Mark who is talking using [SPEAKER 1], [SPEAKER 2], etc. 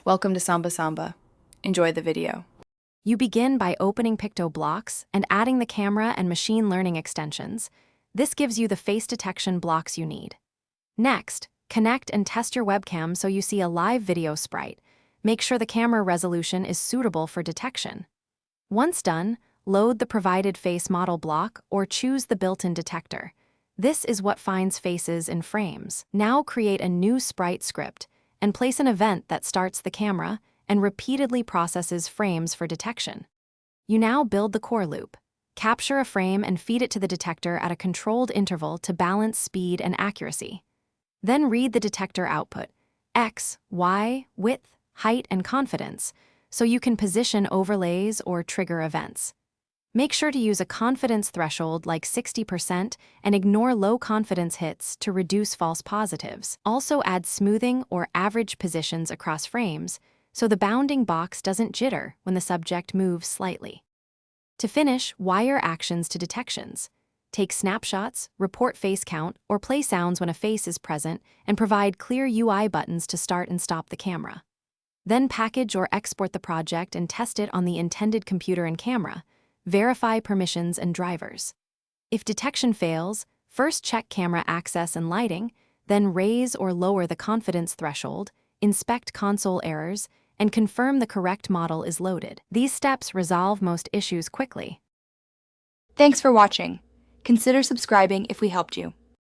[SPEAKER 1] Welcome to Samba Samba. Enjoy the video.
[SPEAKER 2] You begin by opening Pictoblox and adding the camera and machine learning extensions. This gives you the face detection blocks you need. Next, connect and test your webcam so you see a live video sprite. Make sure the camera resolution is suitable for detection. Once done, load the provided face model block or choose the built-in detector. This is what finds faces in frames. Now create a new sprite script and place an event that starts the camera and repeatedly processes frames for detection. You now build the core loop. Capture a frame and feed it to the detector at a controlled interval to balance speed and accuracy. Then read the detector output, X, Y, width, height, and confidence, so you can position overlays or trigger events. Make sure to use a confidence threshold like 60% and ignore low confidence hits to reduce false positives. Also add smoothing or average positions across frames so the bounding box doesn't jitter when the subject moves slightly. To finish, wire actions to detections. Take snapshots, report face count, or play sounds when a face is present, and provide clear UI buttons to start and stop the camera. Then package or export the project and test it on the intended computer and camera. Verify permissions and drivers. If detection fails, first check camera access and lighting, then raise or lower the confidence threshold, inspect console errors, and confirm the correct model is loaded. These steps resolve most issues quickly.
[SPEAKER 3] Thanks for watching. Consider subscribing if we helped you.